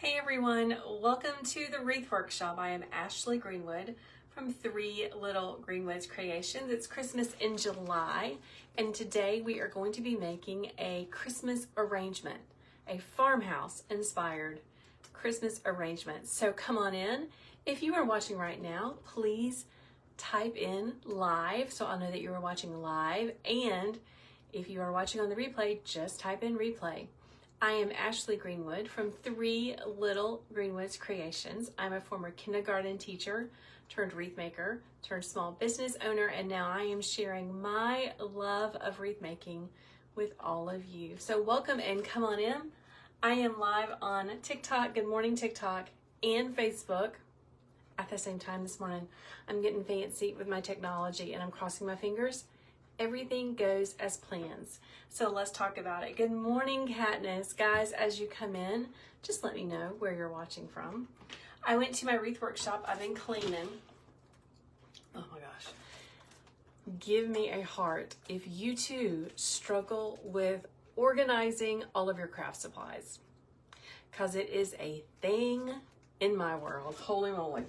Hey everyone, welcome to the Wreath Workshop. I am Ashley Greenwood from Three Little Greenwoods Creations. It's Christmas in July, and today we are going to be making a Christmas arrangement, a farmhouse inspired Christmas arrangement. So come on in. If you are watching right now, please type in live so I'll know that you are watching live, and if you are watching on the replay, just type in replay. I am Ashley Greenwood from Three Little Greenwoods Creations. I'm a former kindergarten teacher turned wreath maker turned small business owner, and now I am sharing my love of wreath making with all of you. So welcome and come on in. I am live on TikTok, Good Morning TikTok, and Facebook at the same time this morning. I'm getting fancy with my technology and I'm crossing my fingers. Everything goes as plans. So let's talk about it. Good morning, Katniss. Guys, as you come in, just let me know where you're watching from. I went to my wreath workshop. I've been cleaning. Oh my gosh. Give me a heart if you too struggle with organizing all of your craft supplies, because it is a thing in my world. Holy moly.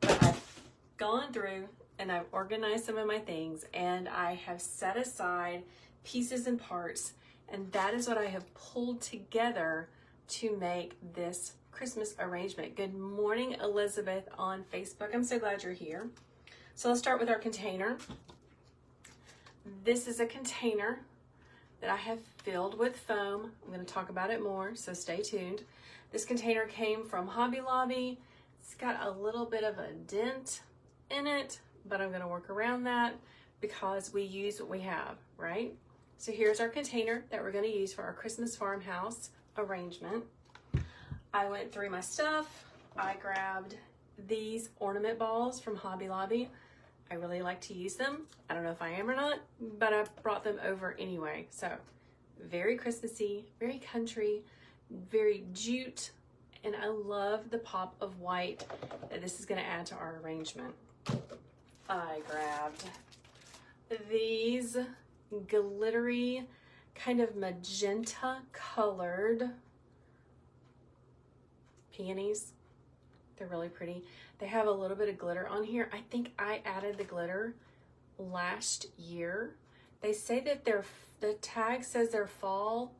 But I've gone through and I've organized some of my things, and I have set aside pieces and parts, and that is what I have pulled together to make this Christmas arrangement. Good morning, Elizabeth on Facebook. I'm so glad you're here. So let's start with our container. This is a container that I have filled with foam. I'm going to talk about it more, so stay tuned. This container came from Hobby Lobby. It's got a little bit of a dent in it, but I'm gonna work around that because we use what we have, right? So here's our container that we're gonna use for our Christmas farmhouse arrangement. I went through my stuff. I grabbed these ornament balls from Hobby Lobby. I really like to use them. I don't know if I am or not, but I brought them over anyway. So very Christmassy, very country, very jute, and I love the pop of white that this is gonna add to our arrangement. I grabbed these glittery, kind of magenta colored peonies. They're really pretty. They have a little bit of glitter on here. I think I added the glitter last year. They say that the tag says they're fall,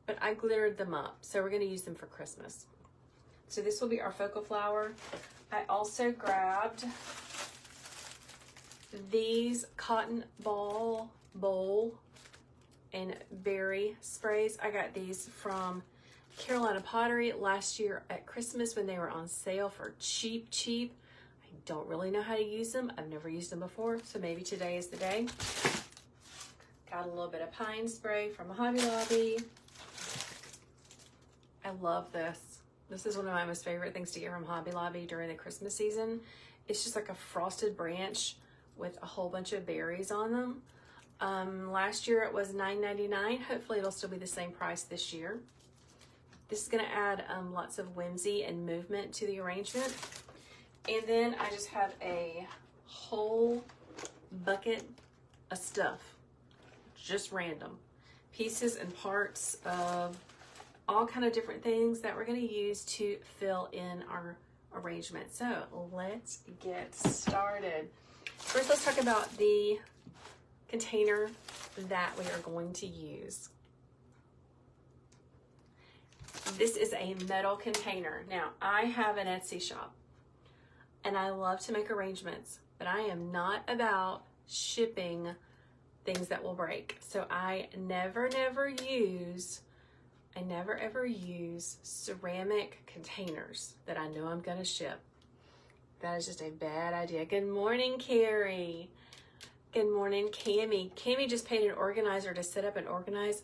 but I glittered them up. So we're gonna use them for Christmas. So this will be our focal flower. I also grabbed these cotton bowl and berry sprays. I got these from Carolina Pottery last year at Christmas when they were on sale for cheap. I don't really know how to use them. I've never used them before, so maybe today is the day. Got a little bit of pine spray from Hobby Lobby. I love this. This is one of my most favorite things to get from Hobby Lobby during the Christmas season. It's just like a frosted branch with a whole bunch of berries on them. Last year it was $9.99. Hopefully it'll still be the same price this year. This is gonna add lots of whimsy and movement to the arrangement. And then I just have a whole bucket of stuff, just random pieces and parts of all kind of different things that we're gonna use to fill in our arrangement. So let's get started. First, let's talk about the container that we are going to use. This is a metal container. Now, I have an Etsy shop and I love to make arrangements, but I am not about shipping things that will break. So I never ever use ceramic containers that I know I'm gonna ship. That is just a bad idea. Good morning, Carrie. Good morning, Cammie. Cammie just paid an organizer to sit up and organize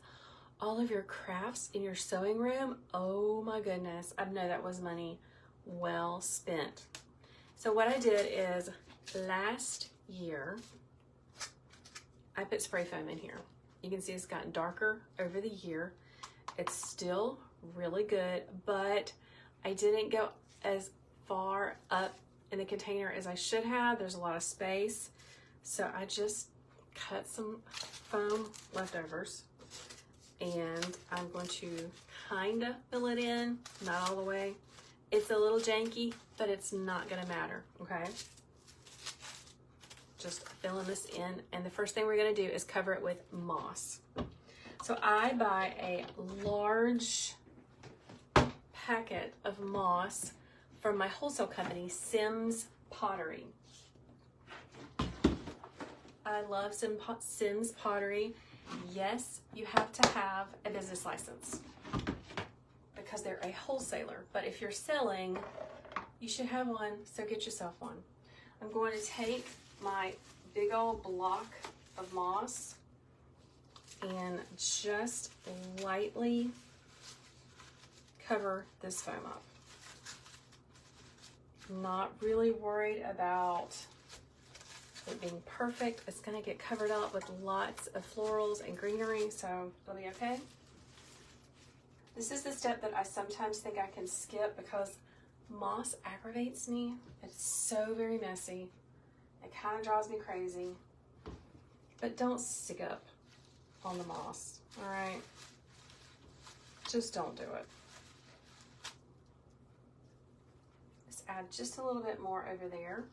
all of your crafts in your sewing room. Oh my goodness. I know that was money well spent. So what I did is last year, I put spray foam in here. You can see it's gotten darker over the year. It's still really good, but I didn't go as far up in the container as I should have. There's a lot of space. So I just cut some foam leftovers and I'm going to kind of fill it in, not all the way, It's a little janky, but it's not gonna matter, okay? Just filling this in, and the first thing we're gonna do is cover it with moss. So I buy a large packet of moss from my wholesale company, Sims Pottery. I love Sims Pottery. Yes, you have to have a business license because they're a wholesaler. But if you're selling, you should have one, so get yourself one. I'm going to take my big old block of moss and just lightly cover this foam up. Not really worried about it being perfect. It's gonna get covered up with lots of florals and greenery, so it'll be okay. This is the step that I sometimes think I can skip because moss aggravates me. It's so very messy. It kind of drives me crazy. But don't skip on the moss, all right? Just don't do it. Let's add just a little bit more over there.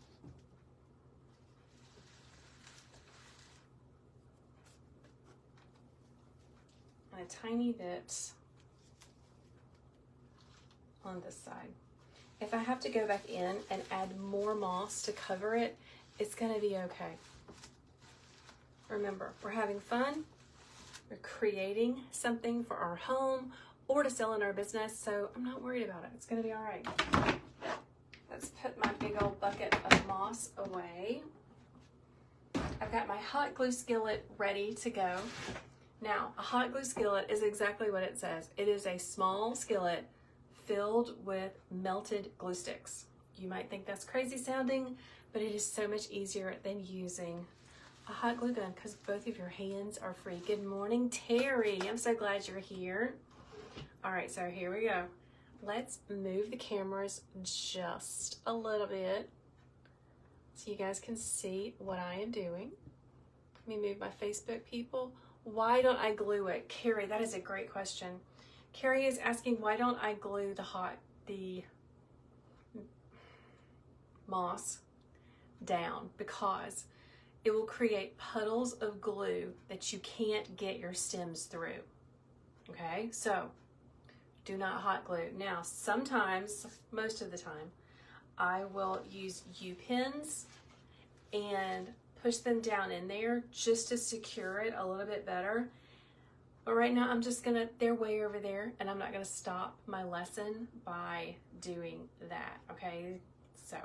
And a tiny bit on this side. If I have to go back in and add more moss to cover it, it's gonna be okay. Remember, we're having fun. We're creating something for our home or to sell in our business, so I'm not worried about it. It's gonna be all right. Let's put my big old bucket of moss away. I've got my hot glue skillet ready to go. Now, a hot glue skillet is exactly what it says. It is a small skillet filled with melted glue sticks. You might think that's crazy sounding, but it is so much easier than using a hot glue gun because both of your hands are free. Good morning, Terry. I'm so glad you're here. All right, so here we go. Let's move the cameras just a little bit so you guys can see what I am doing. Let me move my Facebook people. Why don't I glue it? Carrie, that is a great question. Carrie is asking, why don't I glue the moss down? Because it will create puddles of glue that you can't get your stems through. Okay, so do not hot glue. Now, sometimes, most of the time, I will use U-pins and push them down in there just to secure it a little bit better. But right now I'm just gonna, they're way over there and I'm not gonna stop my lesson by doing that, okay? So,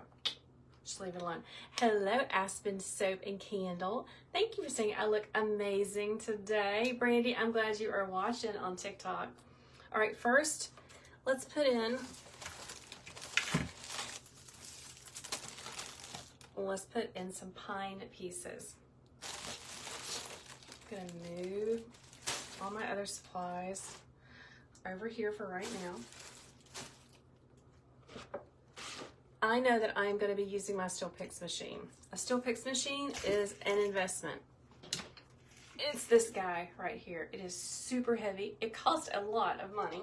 just leave it alone. Hello, Aspen Soap and Candle. Thank you for saying I look amazing today. Brandy, I'm glad you are watching on TikTok. All right, first, let's put in, some pine pieces. I'm gonna move all my other supplies over here for right now. I know that I'm going to be using my Steel Picks machine. A Steel Picks machine is an investment. It's this guy right here. It is super heavy. It cost a lot of money.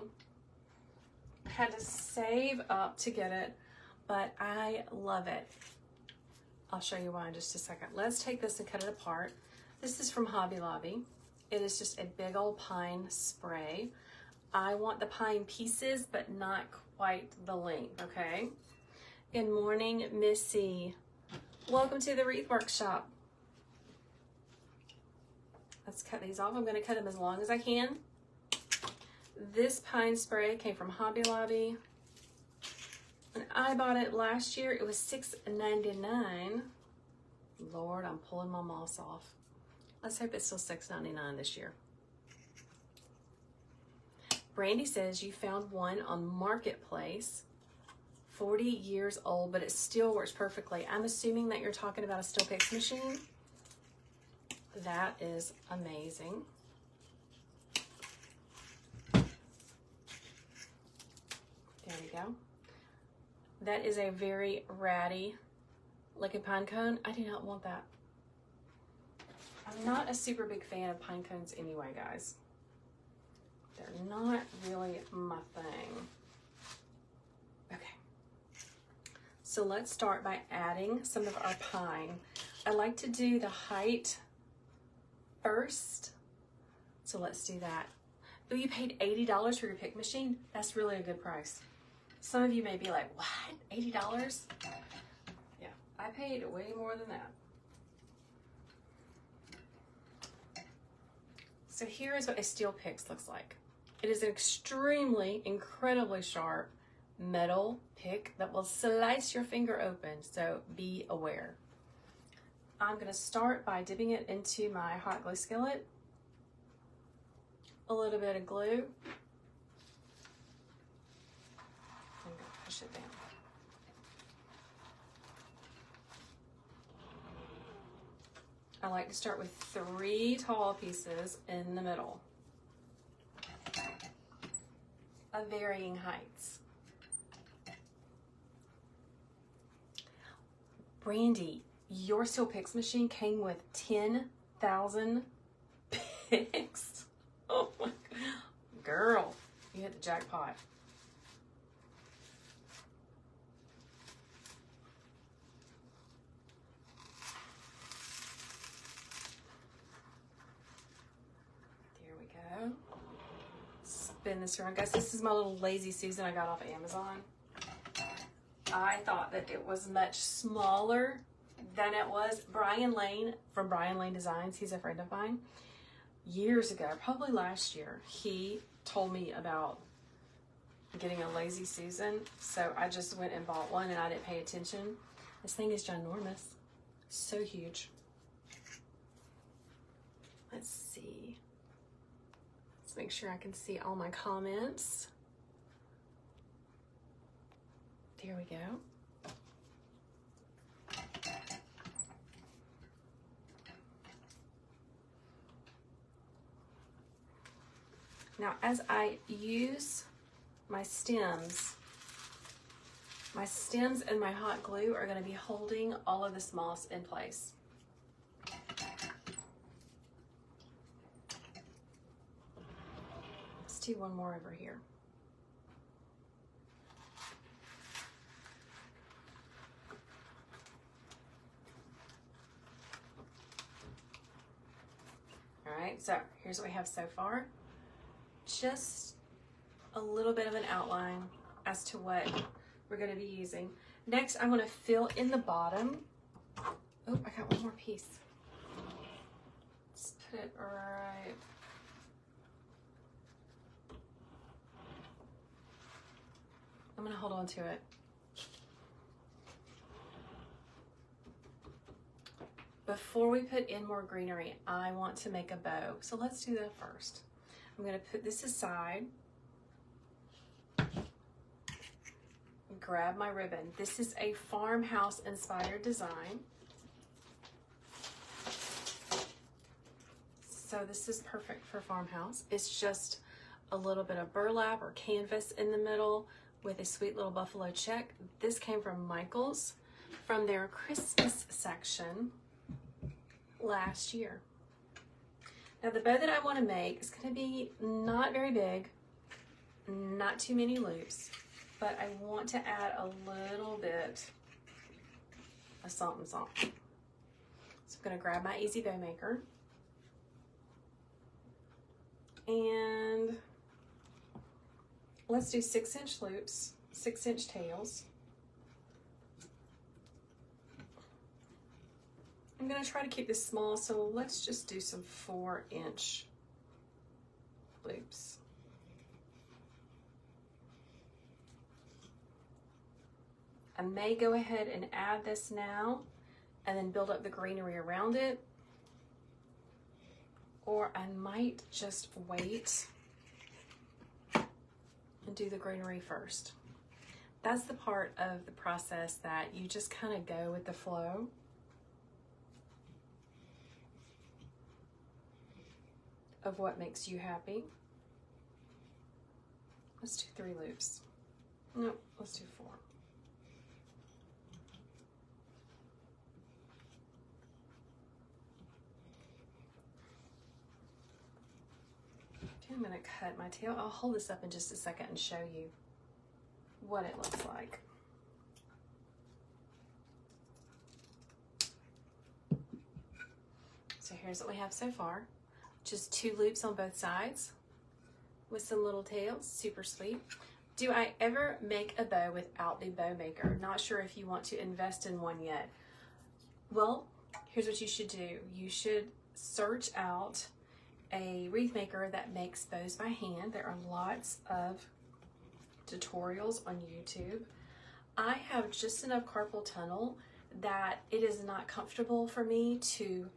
I had to save up to get it, but I love it. I'll show you why in just a second. Let's take this and cut it apart. This is from Hobby Lobby. It is just a big old pine spray. I want the pine pieces, but not quite the length, okay? Good morning, Missy. Welcome to the Wreath Workshop. Let's cut these off. I'm gonna cut them as long as I can. This pine spray came from Hobby Lobby. And I bought it last year. It was $6.99. Lord, I'm pulling my moss off. Let's hope it's still $6.99 this year. Brandy says you found one on Marketplace, 40 years old, but it still works perfectly. I'm assuming that you're talking about a Steel Picks machine. That is amazing. There we go. That is a very ratty looking pine cone. I do not want that. I'm not a super big fan of pine cones anyway, guys. They're not really my thing. Okay. So let's start by adding some of our pine. I like to do the height first. So let's do that. Oh, you paid $80 for your pick machine? That's really a good price. Some of you may be like, what? $80? Yeah, I paid way more than that. So here is what a steel pick looks like. It is an extremely, incredibly sharp metal pick that will slice your finger open, so be aware. I'm going to start by dipping it into my hot glue skillet. A little bit of glue. I'm going to push it down. I like to start with 3 tall pieces in the middle of varying heights. Brandy, your steel picks machine came with 10,000 picks. Oh my God. Girl, you hit the jackpot. There we go. Spin this around. Guys, this is my little lazy Susan I got off of Amazon. I thought that it was much smaller than it was. Brian Lane from Brian Lane Designs, he's a friend of mine. Years ago, probably last year, he told me about getting a lazy Susan. So I just went and bought one and I didn't pay attention. This thing is ginormous. So huge. Let's see. Let's make sure I can see all my comments. There we go. Now, as I use my stems and my hot glue are going to be holding all of this moss in place. Let's do one more over here. All right, so here's what we have so far. Just a little bit of an outline as to what we're going to be using. Next, I'm going to fill in the bottom. Oh, I got one more piece. Let's put it right. I'm going to hold on to it. Before we put in more greenery, I want to make a bow. So let's do that first. I'm going to put this aside. Grab my ribbon. This is a farmhouse inspired design. So this is perfect for farmhouse. It's just a little bit of burlap or canvas in the middle with a sweet little buffalo check. This came from Michael's from their Christmas section last year. Now the bow that I want to make is going to be not very big, not too many loops, but I want to add a little bit of something. So I'm going to grab my Easy Bow Maker and let's do 6-inch loops, 6-inch tails. I'm going to try to keep this small, so let's just do some 4-inch loops. I may go ahead and add this now and then build up the greenery around it, or I might just wait and do the greenery first. That's the part of the process that you just kind of go with the flow. Of what makes you happy. Let's do 3 loops. No, let's do 4. Okay, I'm going to cut my tail. I'll hold this up in just a second and show you what it looks like. So here's what we have so far. Just 2 loops on both sides with some little tails, super sweet. Do I ever make a bow without the bow maker? Not sure if you want to invest in one yet. Well, here's what you should do. You should search out a wreath maker that makes bows by hand. There are lots of tutorials on YouTube. I have just enough carpal tunnel that it is not comfortable for me to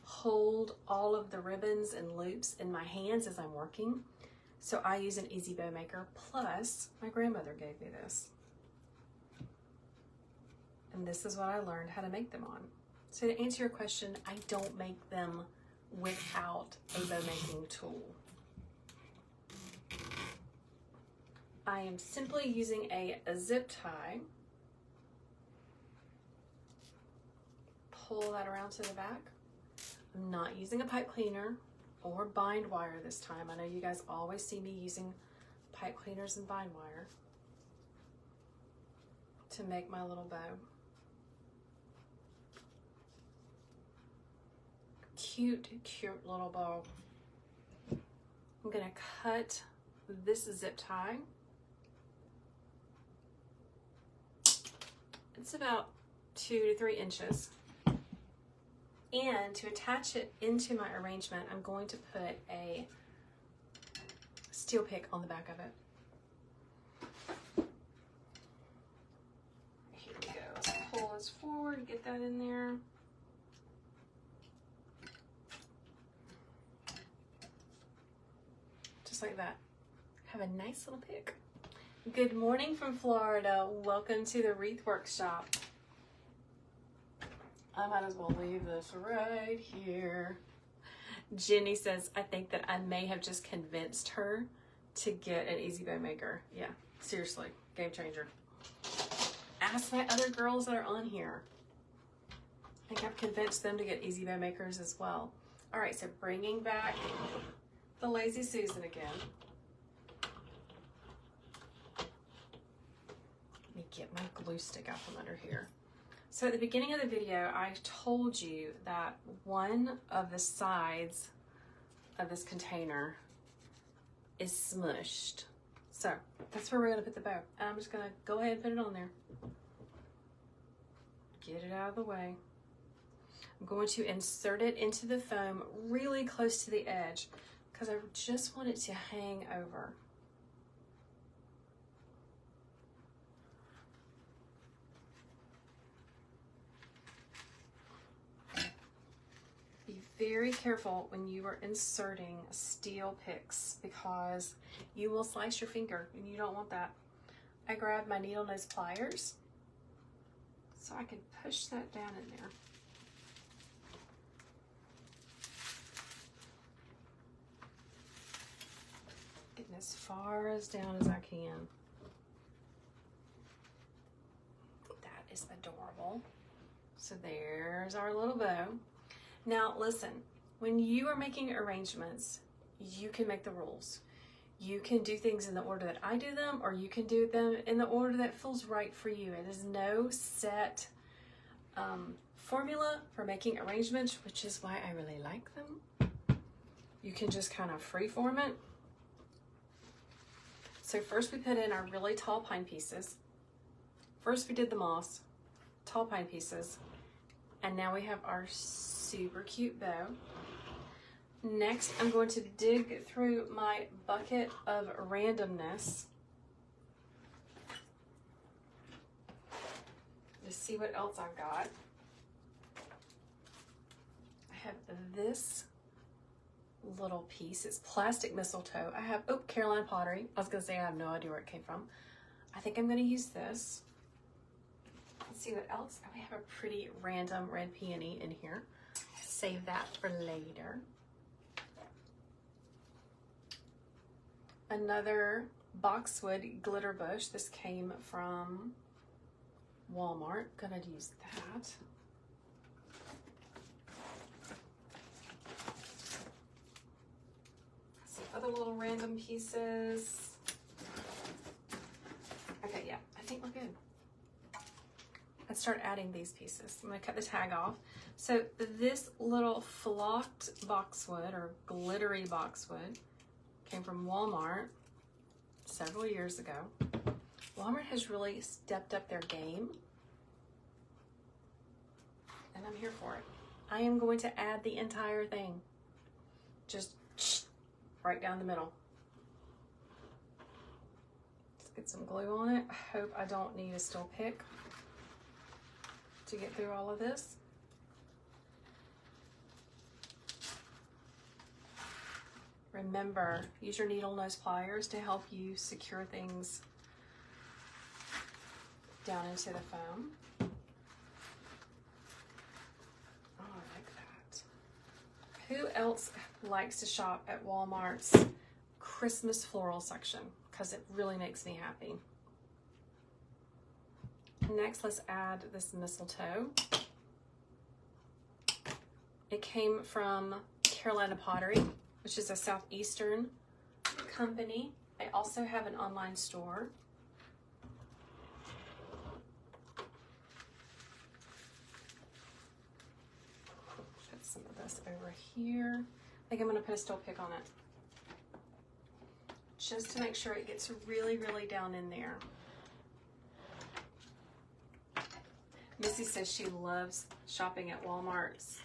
hold all of the ribbons and loops in my hands as I'm working. So I use an easy bow maker, plus my grandmother gave me this. And this is what I learned how to make them on. So to answer your question, I don't make them without a bow making tool. I am simply using a zip tie. Pull that around to the back. I'm not using a pipe cleaner or bind wire this time. I know you guys always see me using pipe cleaners and bind wire to make my little bow. Cute, cute little bow. I'm gonna cut this zip tie. It's about 2 to 3 inches. And to attach it into my arrangement, I'm going to put a steel pick on the back of it. Here we go. Let's pull this forward, get that in there. Just like that. Have a nice little pick. Good morning from Florida. Welcome to the Wreath Workshop. I might as well leave this right here. Jenny says, I think that I may have just convinced her to get an easy bow maker. Yeah, seriously, game changer. Ask my other girls that are on here. I think I've convinced them to get easy bow makers as well. All right, so bringing back the Lazy Susan again. Let me get my glue stick out from under here. So at the beginning of the video, I told you that one of the sides of this container is smushed. So that's where we're gonna put the bow. And I'm just gonna go ahead and put it on there. Get it out of the way. I'm going to insert it into the foam really close to the edge because I just want it to hang over. Very careful when you are inserting steel picks because you will slice your finger and you don't want that. I grabbed my needle nose pliers so I can push that down in there. Getting as far as down as I can. That is adorable. So there's our little bow. Now listen, when you are making arrangements, you can make the rules. You can do things in the order that I do them, or you can do them in the order that feels right for you. It is no set formula for making arrangements, which is why I really like them. You can just kind of freeform it. So first we put in our really tall pine pieces. First we did the moss, tall pine pieces, and now we have our super cute bow. Next, I'm going to dig through my bucket of randomness to see what else I've got. I have this little piece. It's plastic mistletoe. I have, oh, Caroline pottery. I was gonna say I have no idea where it came from. I think I'm gonna use this. Let's see what else. Oh, we have a pretty random red peony in here. Save that for later. Another boxwood glitter bush. This came from Walmart. Gonna use that. Some other little random pieces. Okay, yeah, I think we're good. That's start adding these pieces. I'm gonna cut the tag off. So this little flocked boxwood or glittery boxwood came from Walmart several years ago. Walmart has really stepped up their game, and I'm here for it. I am going to add the entire thing, just right down the middle. Let's get some glue on it. I hope I don't need a steel pick to get through all of this. Remember, use your needle nose pliers to help you secure things down into the foam. Oh, I like that. Who else likes to shop at Walmart's Christmas floral section? Because it really makes me happy. Next, let's add this mistletoe. It came from Carolina Pottery, which is a southeastern company. They also have an online store. Put some of this over here. I think I'm gonna put a steel pick on it, just to make sure it gets really, really down in there. Missy says she loves shopping at Walmart's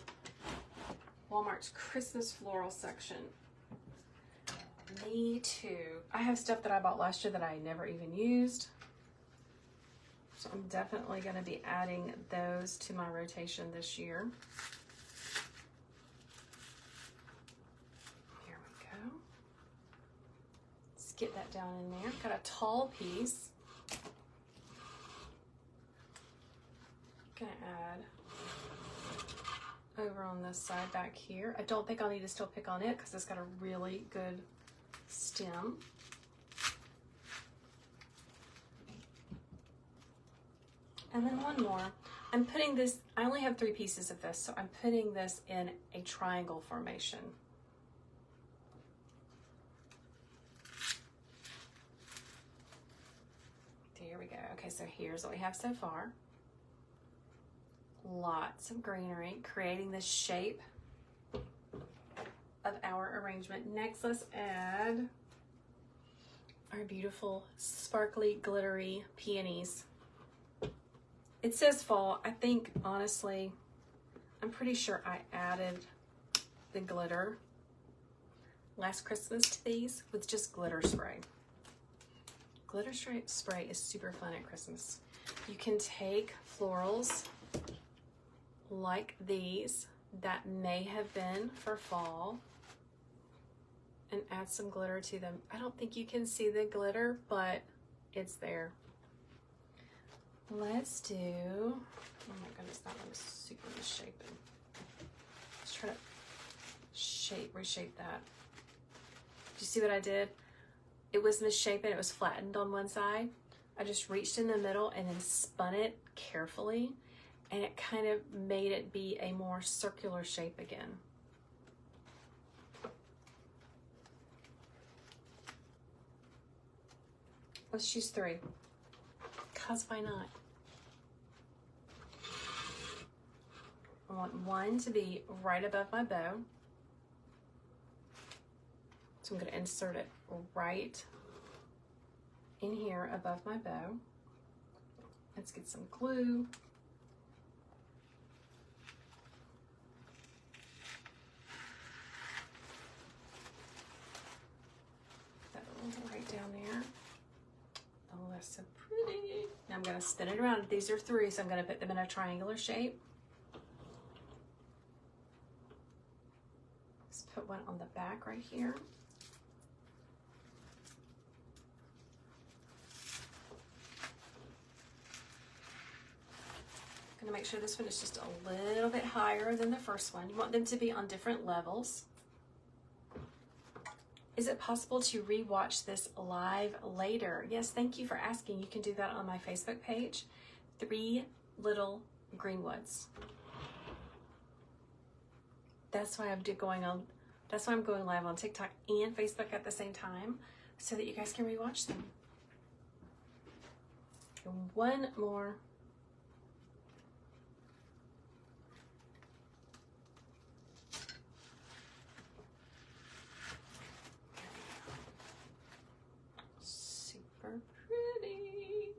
Christmas floral section. Me too. I have stuff that I bought last year that I never even used. So I'm definitely going to be adding those to my rotation this year. Here we go. Let's get that down in there. Got a tall piece. Gonna add over on this side back here. I don't think I'll need to still pick on it because it's got a really good stem. And then one more. I'm putting this, I only have 3 pieces of this, so I'm putting this in a triangle formation. Here we go. Okay, so here's what we have so far. Lots of greenery, creating the shape of our arrangement. Next, let's add our beautiful sparkly glittery peonies. It says fall. I think, honestly, I'm pretty sure I added the glitter last Christmas to these with just glitter spray. Glitter spray is super fun at Christmas. You can take florals like these that may have been for fall and add some glitter to them. I don't think you can see the glitter, but it's there. Let's do, oh my goodness, that one is super misshapen. Let's try to reshape that. Do you see what I did? It was misshapen, it was flattened on one side. I just reached in the middle and then spun it carefully, and it kind of made it be a more circular shape again. Let's choose 3, because why not? I want one to be right above my bow. So I'm going to insert it right in here above my bow. Let's get some glue. That right down there. Oh, that's so pretty. Now I'm going to spin it around. These are 3, so I'm going to put them in a triangular shape. Let's put one on the back right here. To make sure this one is just a little bit higher than the first one. You want them to be on different levels. Is it possible to re-watch this live later? Yes, thank you for asking. You can do that on my Facebook page, 3 Little Greenwoods. That's why I'm going live on TikTok and Facebook at the same time, so that you guys can re-watch them. And one more. pretty.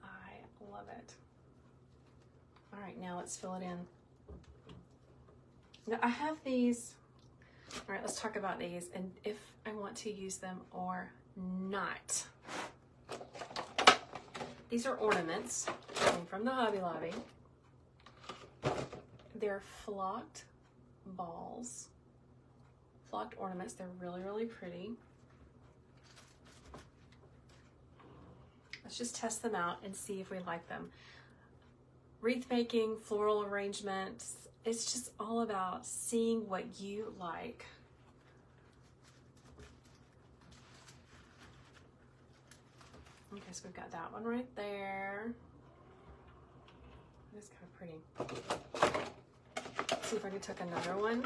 I love it. All right, now let's fill it in. Now I have these. All right, let's talk about these and if I want to use them or not. These are ornaments from the Hobby Lobby. They're flocked balls, flocked ornaments. They're really, really pretty. Let's just test them out and see if we like them. Wreath making, floral arrangements, it's just all about seeing what you like. Okay, so we've got that one right there. It's kind of pretty. Let's see if I can tuck another one.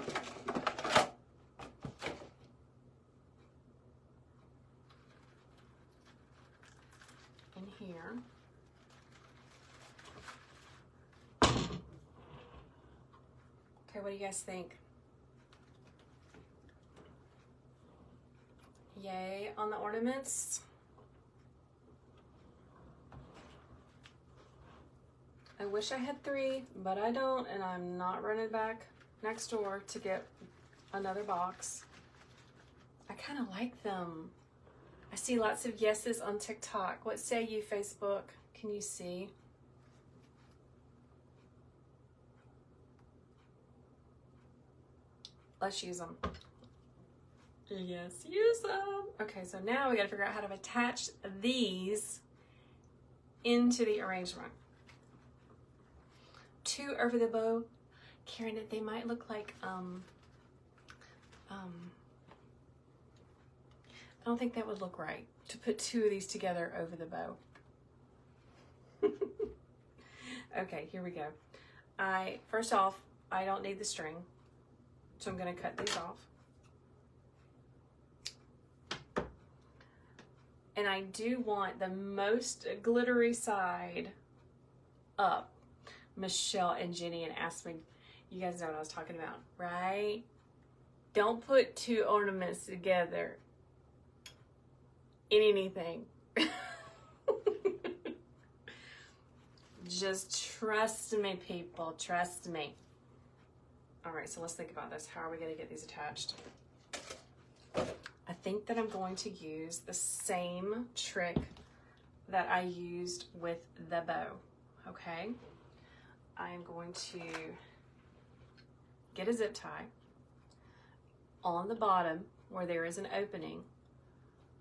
In here. Okay, what do you guys think? Yay on the ornaments. I wish I had 3, but I don't, and I'm not running back next door to get another box. I kind of like them. I see lots of yeses on TikTok. What say you, Facebook? Can you see? Let's use them. Yes, use them. Okay, so now we gotta figure out how to attach these into the arrangement. 2 over the bow. Karen, they might look like, I don't think that would look right to put 2 of these together over the bow. Okay, here we go. First off, I don't need the string, so I'm gonna cut these off. And I do want the most glittery side up. Michelle and Jenny and Aspen, you guys know what I was talking about, right? Don't put 2 ornaments together in anything. Just trust me, people, trust me. All right, so let's think about this. How are we gonna get these attached? I think that I'm going to use the same trick that I used with the bow, okay? I'm going to get a zip tie. On the bottom where there is an opening,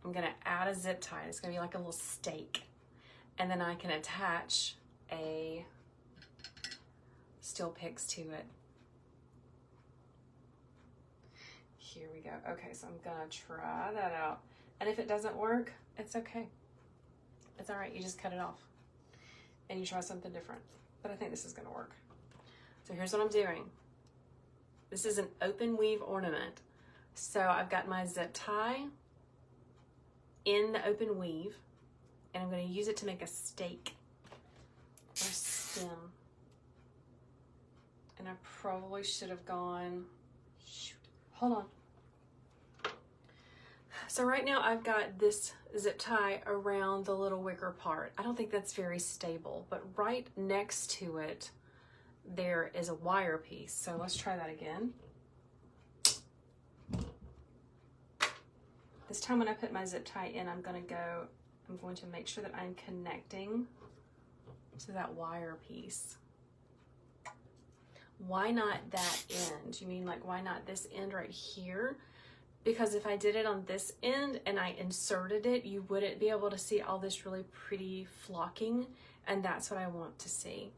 I'm gonna add a zip tie. It's gonna be like a little stake. And then I can attach a steel picks to it. Here we go. Okay, so I'm gonna try that out. And if it doesn't work, it's okay. It's all right, you just cut it off and you try something different. But I think this is gonna work. So here's what I'm doing. This is an open weave ornament. So I've got my zip tie in the open weave and I'm gonna use it to make a stake or stem. And I probably should have gone, shoot, hold on. So right now I've got this zip tie around the little wicker part. I don't think that's very stable, but right next to it, there is a wire piece. So let's try that again. This time when I put my zip tie in, I'm going to make sure that I'm connecting to that wire piece. Why not that end? You mean like, why not this end right here? Because if I did it on this end and I inserted it, you wouldn't be able to see all this really pretty flocking, and that's what I want to see.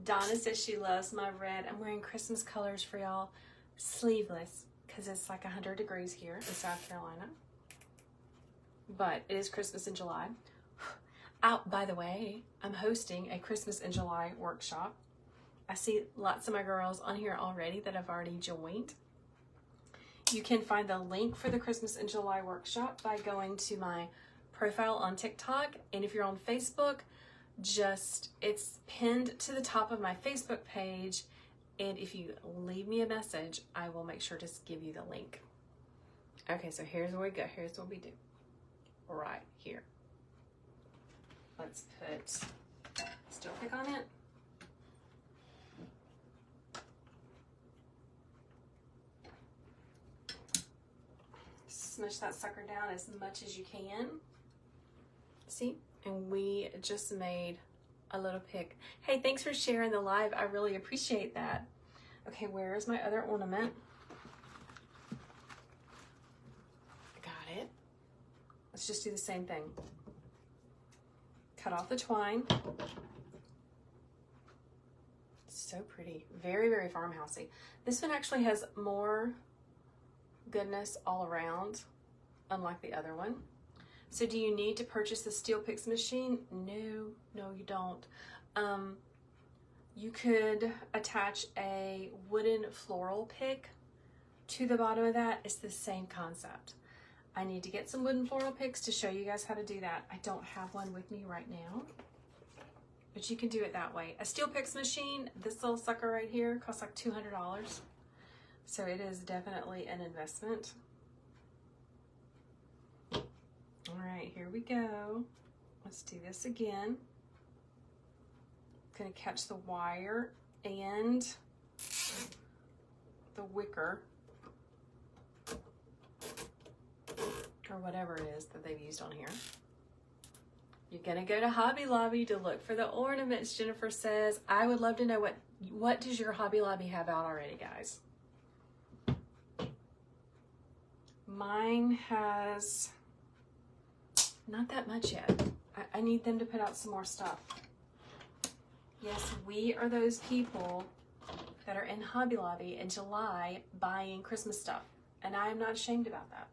Donna says she loves my red. I'm wearing Christmas colors for y'all, sleeveless, because it's like 100 degrees here in South Carolina. But it is Christmas in July. Out, by the way, I'm hosting a Christmas in July workshop. I see lots of my girls on here already that have already joined. You can find the link for the Christmas in July workshop by going to my profile on TikTok. And if you're on Facebook, it's pinned to the top of my Facebook page. And if you leave me a message, I will make sure to give you the link. Okay, so here's where we go. Here's what we do. right here. Let's put steel pick on it. Smush that sucker down as much as you can. See? And we just made a little pick. Hey, thanks for sharing the live. I really appreciate that. Okay, where is my other ornament? Got it. Let's just do the same thing. Cut off the twine. So pretty. Very, very farmhousey. This one actually has more goodness all around, unlike the other one. So do you need to purchase the Steel Picks machine? No, you don't. You could attach a wooden floral pick to the bottom of that. It's the same concept. I need to get some wooden floral picks to show you guys how to do that. I don't have one with me right now, but you can do it that way. A Steel Picks machine, this little sucker right here, costs like $200. So it is definitely an investment. All right, here we go. Let's do this again. I'm gonna catch the wire and the wicker, or whatever it is that they've used on here. You're gonna go to Hobby Lobby to look for the ornaments, Jennifer says. I would love to know what does your Hobby Lobby have out already, guys? Mine has not that much yet. I need them to put out some more stuff. Yes, we are those people that are in Hobby Lobby in July buying Christmas stuff, and I am not ashamed about that.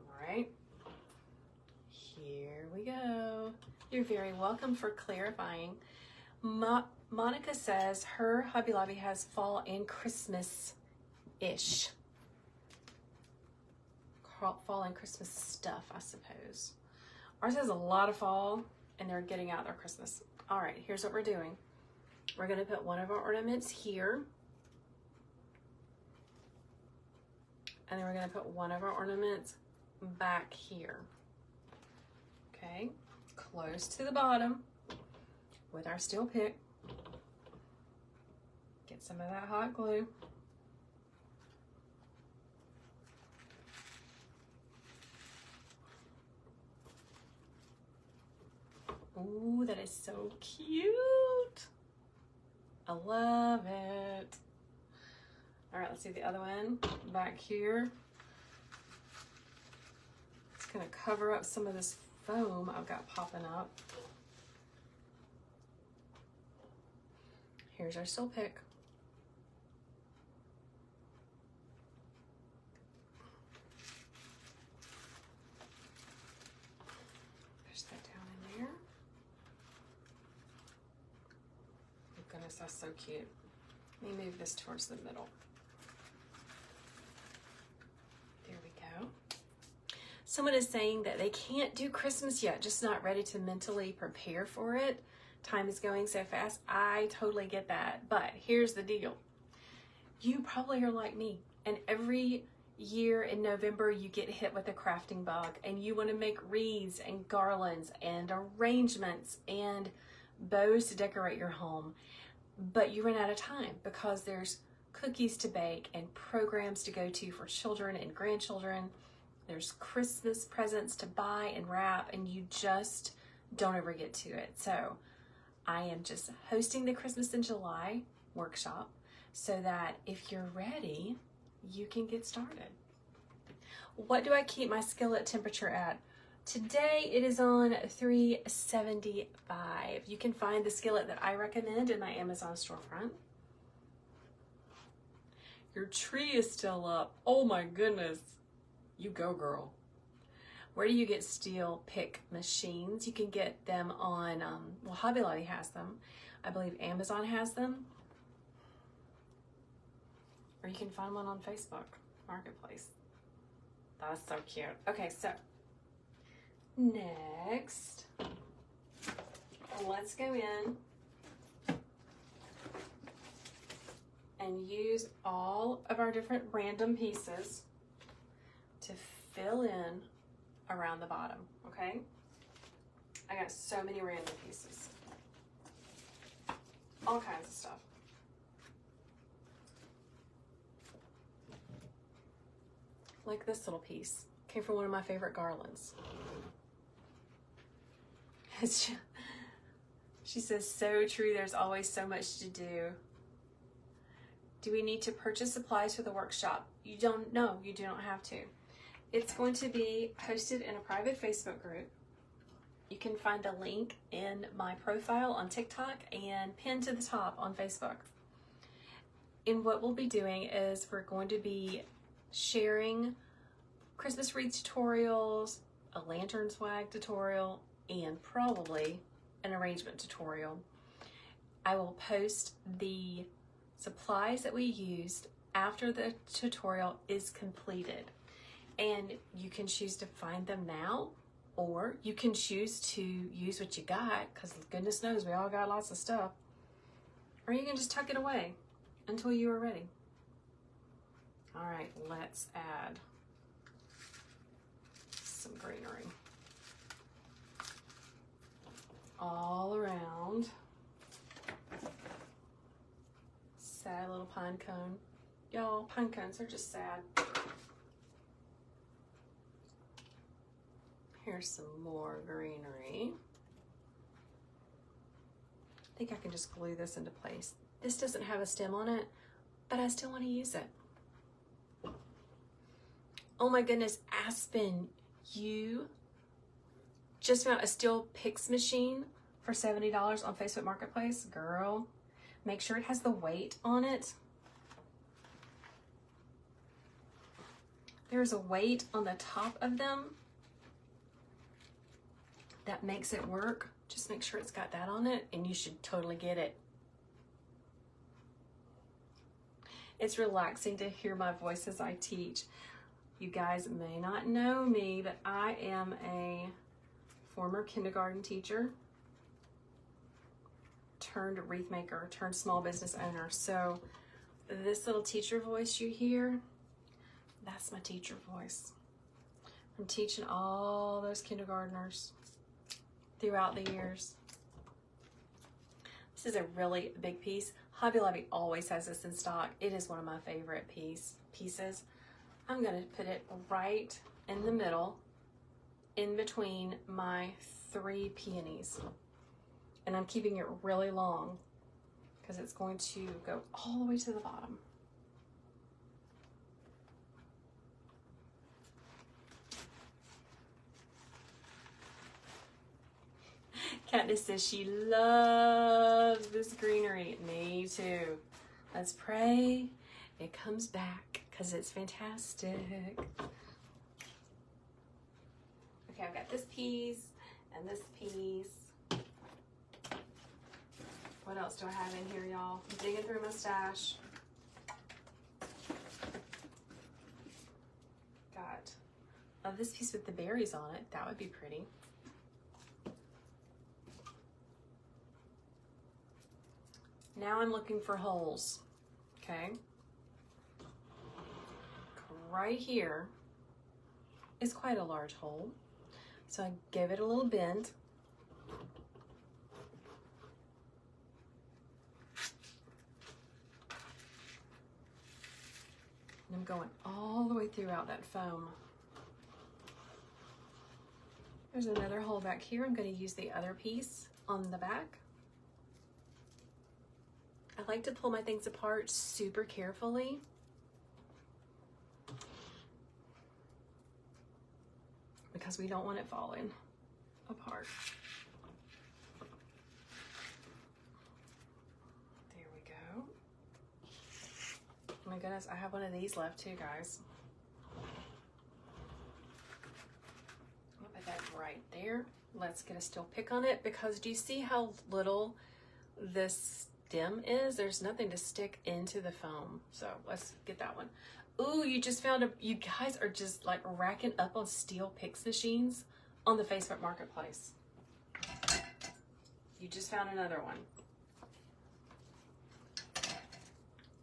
All right, here we go. You're very welcome for clarifying. Monica says her Hobby Lobby has fall and Christmas-ish. Fall and Christmas stuff, I suppose. Ours has a lot of fall, and they're getting out their Christmas. All right, here's what we're doing. We're gonna put one of our ornaments here, and then we're gonna put one of our ornaments back here. Okay, close to the bottom with our steel pick. Get some of that hot glue. Ooh, that is so cute. I love it. All right, let's do the other one back here. It's gonna cover up some of this foam I've got popping up. Here's our steel pick. Push that down in there. Oh goodness, that's so cute. Let me move this towards the middle. There we go. Someone is saying that they can't do Christmas yet, just not ready to mentally prepare for it. Time is going so fast. I totally get that, but here's the deal. You probably are like me, and every year in November you get hit with a crafting bug, and you want to make wreaths and garlands and arrangements and bows to decorate your home, but you run out of time because there's cookies to bake and programs to go to for children and grandchildren. There's Christmas presents to buy and wrap, and you just don't ever get to it. So I am just hosting the Christmas in July workshop so that if you're ready, you can get started. What do I keep my skillet temperature at? Today it is on 375. You can find the skillet that I recommend in my Amazon storefront. Your tree is still up. Oh my goodness. You go, girl. Where do you get steel pick machines? You can get them on, well, Hobby Lobby has them. I believe Amazon has them. Or you can find one on Facebook Marketplace. That's so cute. Okay, so next, let's go in and use all of our different random pieces to fill in around the bottom, okay? I got so many random pieces. All kinds of stuff. Like this little piece. Came from one of my favorite garlands. She says, so true, there's always so much to do. Do we need to purchase supplies for the workshop? You don't know, you don't have to. It's going to be hosted in a private Facebook group. You can find the link in my profile on TikTok and pinned to the top on Facebook. And what we'll be doing is we're going to be sharing Christmas wreath tutorials, a lantern swag tutorial, and probably an arrangement tutorial. I will post the supplies that we used after the tutorial is completed. And you can choose to find them now, or you can choose to use what you got, because goodness knows we all got lots of stuff. Or you can just tuck it away until you are ready. All right, let's add some greenery all around. Sad little pine cone. Y'all, pine cones are just sad. Here's some more greenery. I think I can just glue this into place. This doesn't have a stem on it, but I still want to use it. Oh my goodness, Aspen, you just found a steel picks machine for $70 on Facebook Marketplace. Girl, make sure it has the weight on it. There's a weight on the top of them that makes it work. Just make sure it's got that on it and you should totally get it. It's relaxing to hear my voice as I teach. You guys may not know me, but I am a former kindergarten teacher turned wreath maker, turned small business owner. So this little teacher voice you hear, that's my teacher voice. I'm teaching all those kindergartners throughout the years. This is a really big piece. Hobby Lobby always has this in stock. It is one of my favorite pieces. I'm gonna put it right in the middle, in between my 3 peonies. And I'm keeping it really long because it's going to go all the way to the bottom. Katniss says she loves this greenery. Me too. Let's pray it comes back because it's fantastic. Okay, I've got this piece and this piece. What else do I have in here, y'all? I'm digging through my stash. Got this piece with the berries on it. That would be pretty. Now I'm looking for holes, okay? Right here is quite a large hole. So I give it a little bend. And I'm going all the way throughout that foam. There's another hole back here. I'm going to use the other piece on the back. I like to pull my things apart super carefully. Because we don't want it falling apart. There we go. Oh my goodness, I have one of these left too, guys. I'll put that right there. Let's get a steel pick on it because do you see how little this stem is? There's nothing to stick into the foam. So let's get that one. Ooh, you just found you guys are just like racking up on steel picks machines on the Facebook Marketplace. You just found another one.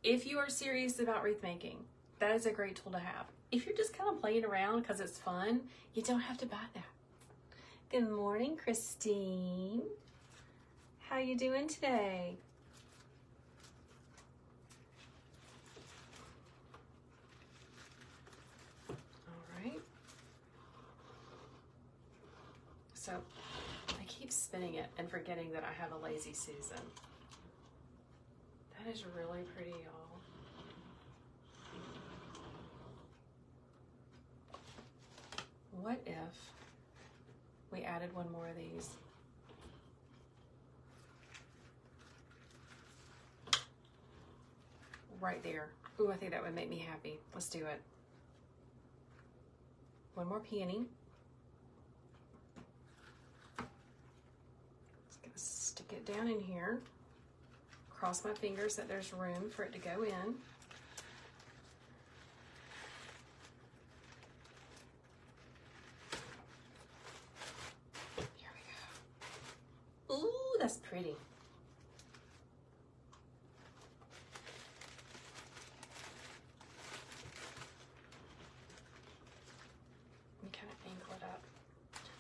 if you are serious about wreath making, that is a great tool to have. If you're just kind of playing around because it's fun, you don't have to buy that. Good morning, Christine. How you doing today? All right. So I keep spinning it and forgetting that I have a lazy Susan. That is really pretty, y'all. What if we added one more of these? Right there. Ooh, I think that would make me happy. Let's do it. One more peony. Just gonna stick it down in here. Cross my fingers that there's room for it to go in. Here we go. Ooh, that's pretty.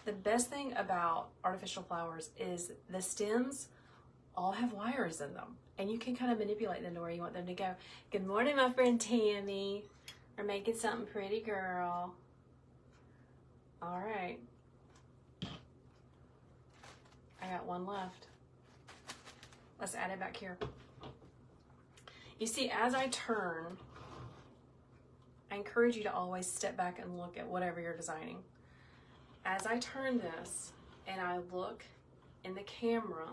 The best thing about artificial flowers is the stems all have wires in them, and you can kind of manipulate them to where you want them to go. Good morning, my friend Tammy. We're making something pretty, girl. All right. I got one left. Let's add it back here. You see, as I turn, I encourage you to always step back and look at whatever you're designing. As I turn this and I look in the camera,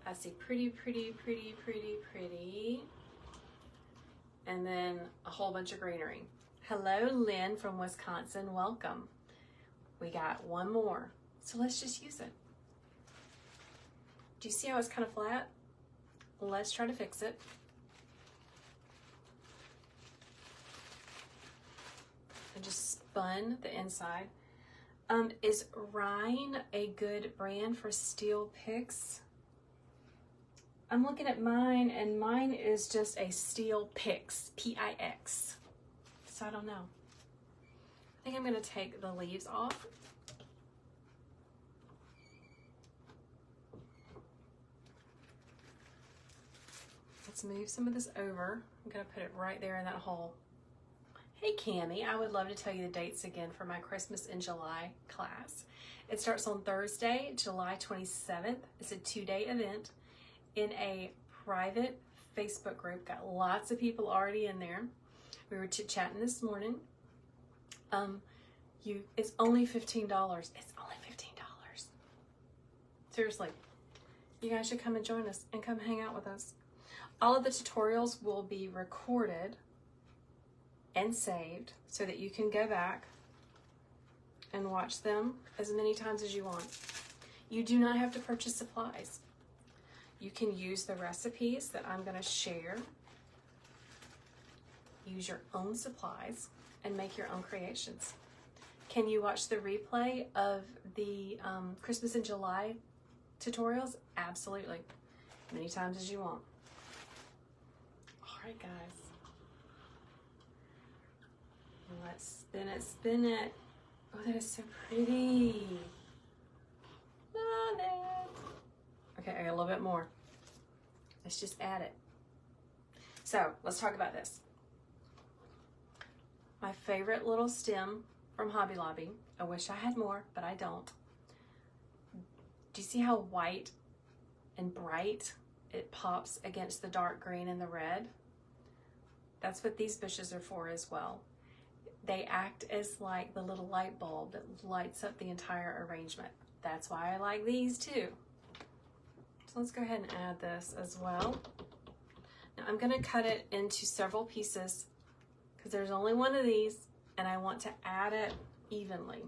I see pretty, pretty, pretty, pretty, pretty, and then a whole bunch of greenery. Hello, Lynn from Wisconsin, welcome. We got one more, so let's just use it. Do you see how it's kind of flat? Let's try to fix it. I just spun the inside. Is Rhine a good brand for steel picks? I'm looking at mine, and mine is just a steel pix, P-I-X. So I don't know. I think I'm gonna take the leaves off. Let's move some of this over. I'm gonna put it right there in that hole. Hey Cammie, I would love to tell you the dates again for my Christmas in July class. It starts on Thursday, July 27th. It's a 2-day event in a private Facebook group. Got lots of people already in there. We were chit-chatting this morning. It's only $15. It's only $15. Seriously, you guys should come and join us and come hang out with us. All of the tutorials will be recorded and saved so that you can go back and watch them as many times as you want. You do not have to purchase supplies. You can use the recipes that I'm going to share, use your own supplies, and make your own creations. Can you watch the replay of the Christmas in July tutorials? Absolutely. Many times as you want. All right, guys. Let's spin it, spin it. Oh, that is so pretty. Love it. Okay, I got a little bit more. Let's just add it. So let's talk about this. My favorite little stem from Hobby Lobby. I wish I had more, but I don't. Do you see how white and bright it pops against the dark green and the red? That's what these bushes are for as well. They act as like the little light bulb that lights up the entire arrangement. That's why I like these too. So let's go ahead and add this as well. Now I'm going to cut it into several pieces because there's only one of these, and I want to add it evenly,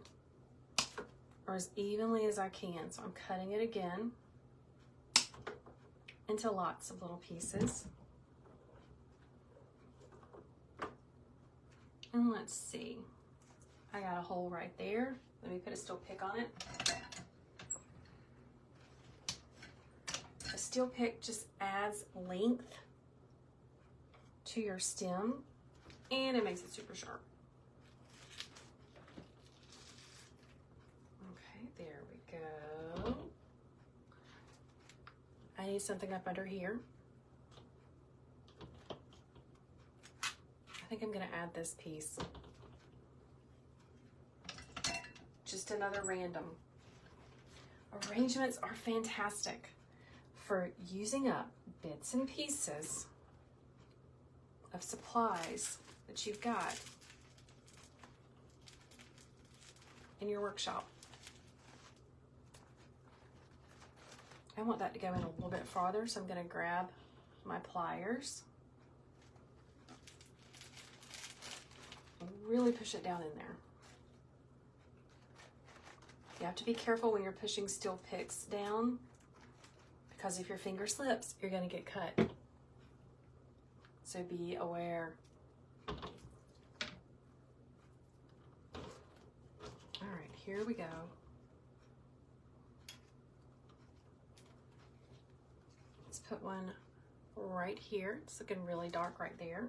or as evenly as I can. So I'm cutting it again into lots of little pieces. And let's see, I got a hole right there. Let me put a steel pick on it. steel pick just adds length to your stem and it makes it super sharp. Okay, there we go. I need something up under here. I think I'm gonna add this piece. Just another random. Arrangements are fantastic for using up bits and pieces of supplies that you've got in your workshop. I want that to go in a little bit farther, so I'm going to grab my pliers and really push it down in there. You have to be careful when you're pushing steel picks down, because if your finger slips, you're going to get cut. So be aware. All right, here we go. Let's put one right here. It's looking really dark right there.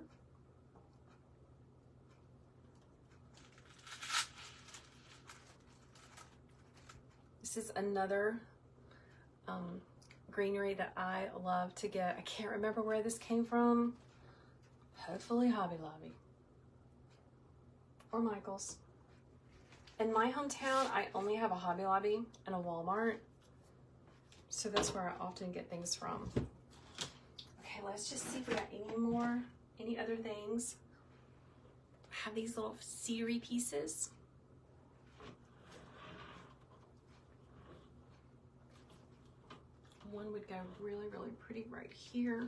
This is another greenery that I love to get. I can't remember where this came from. Hopefully Hobby Lobby or Michael's. In my hometown, I only have a Hobby Lobby and a Walmart, so that's where I often get things from. Okay, let's just see if we got any other things. I have these little cedary pieces. One would go really, really pretty right here.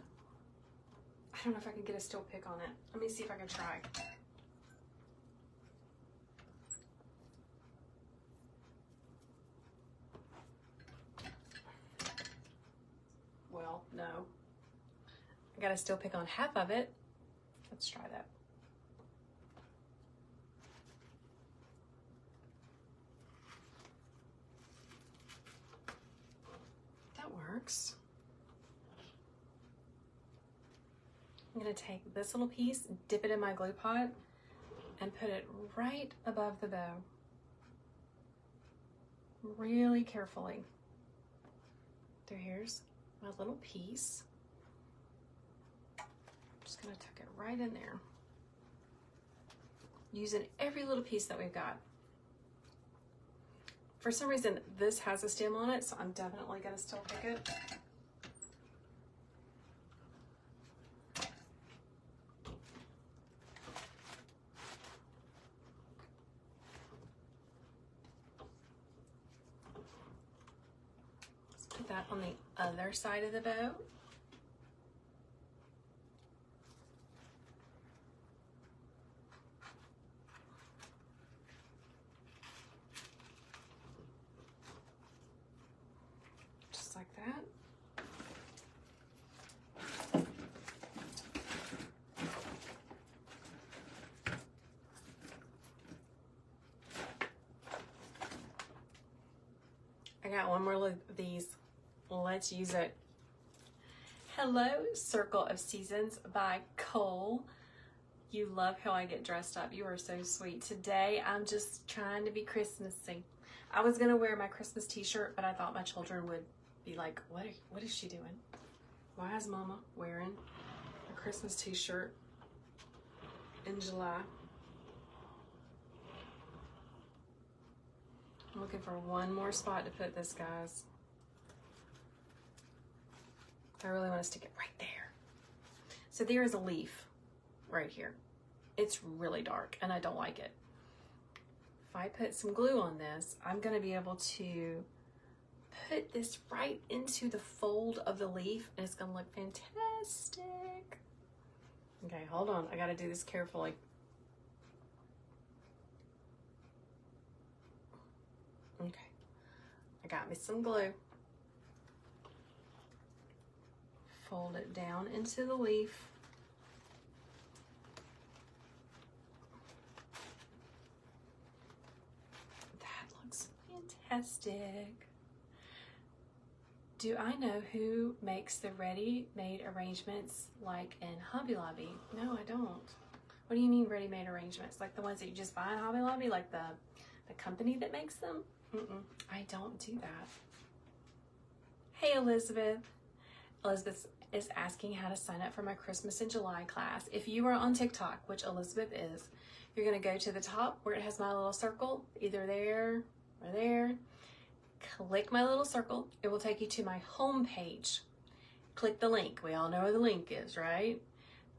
I don't know if I can get a steel pick on it. Let me see if I can try. Well, no. I got a steel pick on half of it. Let's try that. That works. I'm going to take this little piece, dip it in my glue pot, and put it right above the bow. Really carefully. So here's my little piece. Just going to tuck it right in there. Using every little piece that we've got. For some reason, this has a stem on it, so I'm definitely going to still pick it. Put that on the other side of the bow. Just like that. I got one more of these. Let's use it. Hello, Circle of Seasons by Cole. You love how I get dressed up. You are so sweet. Today, I'm just trying to be Christmassy. I was going to wear my Christmas t-shirt, but I thought my children would be like, what is she doing? Why is Mama wearing a Christmas t-shirt in July? I'm looking for one more spot to put this, guys. I really want to stick it right there. So there is a leaf right here. It's really dark and I don't like it. If I put some glue on this, I'm going to be able to put this right into the fold of the leaf and it's going to look fantastic. Okay, hold on. I got to do this carefully. Okay, I got me some glue. Fold it down into the leaf. That looks fantastic. Do I know who makes the ready-made arrangements like in Hobby Lobby? No, I don't. What do you mean ready-made arrangements? Like the ones that you just buy in Hobby Lobby, like the company that makes them? I don't do that. Hey, Elizabeth. Elizabeth is asking how to sign up for my Christmas in July class. If you are on TikTok, which Elizabeth is, you're going to go to the top where it has my little circle, either there or there. Click my little circle. It will take you to my home page. Click the link. We all know where the link is, right?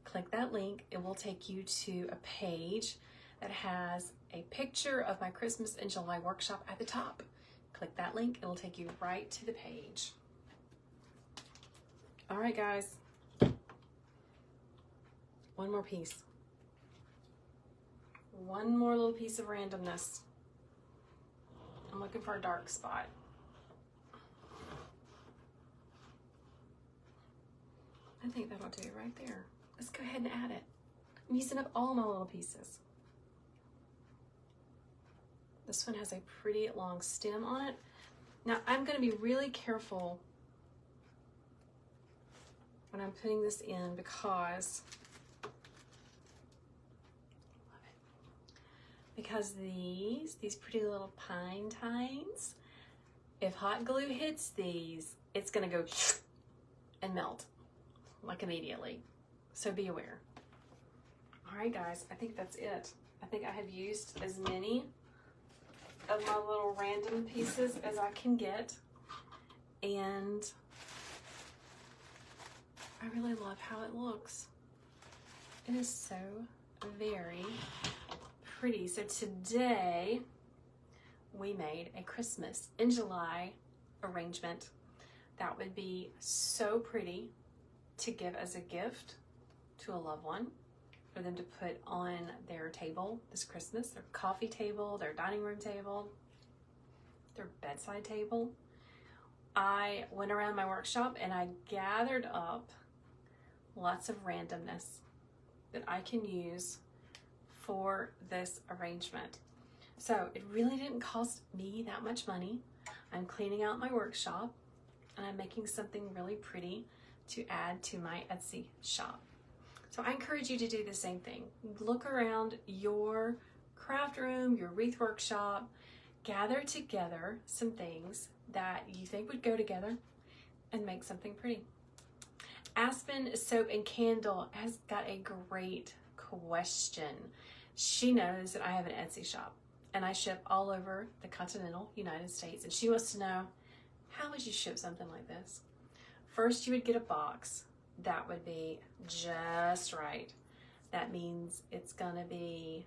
Click that link. It will take you to a page that has a picture of my Christmas in July workshop at the top. Click that link. It will take you right to the page. All right, guys. One more piece. One more little piece of randomness. I'm looking for a dark spot. I think that'll do right there. Let's go ahead and add it. I'm using up all my little pieces. This one has a pretty long stem on it. Now I'm going to be really careful when I'm putting this in because these pretty little pine tines, if hot glue hits these, it's going to go and melt like immediately. So be aware. All right, guys, I think that's it. I think I have used as many of my little random pieces as I can get, and I really love how it looks. It is so very pretty. So today we made a Christmas in July arrangement that would be so pretty to give as a gift to a loved one, for them to put on their table this Christmas, their coffee table, their dining room table, their bedside table. I went around my workshop and I gathered up lots of randomness that I can use for this arrangement. So it really didn't cost me that much money. I'm cleaning out my workshop and I'm making something really pretty to add to my Etsy shop. So I encourage you to do the same thing. Look around your craft room, your wreath workshop, gather together some things that you think would go together and make something pretty. Aspen Soap and Candle has got a great question. She knows that I have an Etsy shop and I ship all over the continental United States, and she wants to know, how would you ship something like this? First, you would get a box that would be just right. That means it's gonna be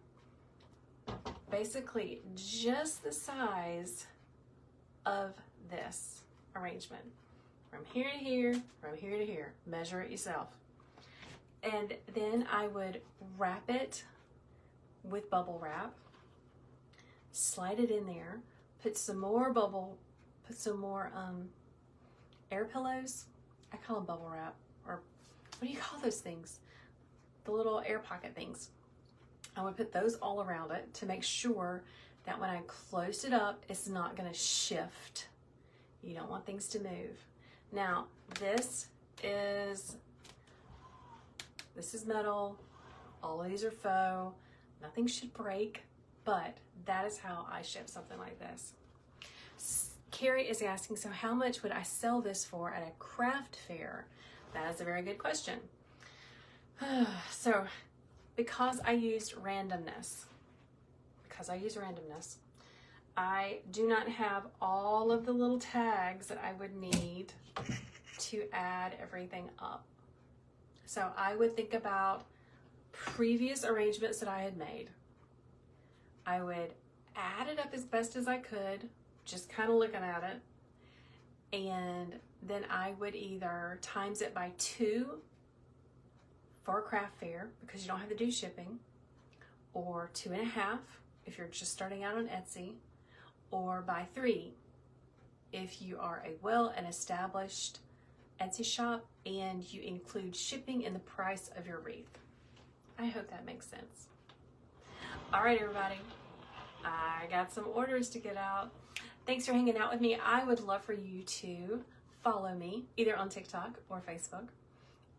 basically just the size of this arrangement. From here to here, from here to here. Measure it yourself. And then I would wrap it with bubble wrap, slide it in there, put some more air pillows. I call them bubble wrap, or what do you call those things? The little air pocket things. I would put those all around it to make sure that when I closed it up, it's not gonna shift. You don't want things to move. Now, this is metal. All of these are faux. Nothing should break, but that is how I ship something like this. Carrie is asking, so how much would I sell this for at a craft fair? That is a very good question. So, because I used randomness, I do not have all of the little tags that I would need to add everything up. So I would think about previous arrangements that I had made. I would add it up as best as I could, just kind of looking at it, and then I would either times it by 2 for a craft fair because you don't have to do shipping, or 2.5 if you're just starting out on Etsy, or by 3 if you are a well and established Etsy shop and you include shipping in the price of your wreath. I hope that makes sense. All right, everybody, I got some orders to get out. Thanks for hanging out with me. I would love for you to follow me either on TikTok or Facebook,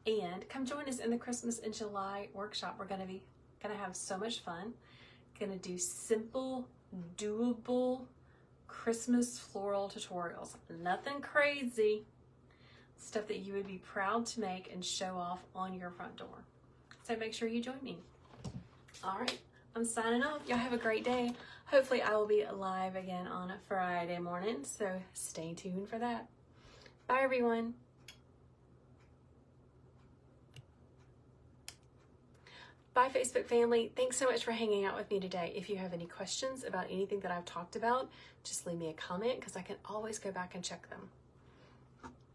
and come join us in the Christmas in July workshop. We're gonna have so much fun. Gonna do simple, doable Christmas floral tutorials. Nothing crazy. Stuff that you would be proud to make and show off on your front door. So make sure you join me. All right, I'm signing off. Y'all have a great day. Hopefully I will be live again on a Friday morning, so stay tuned for that. Bye, everyone. Bye, Facebook family. Thanks so much for hanging out with me today. If you have any questions about anything that I've talked about, just leave me a comment because I can always go back and check them.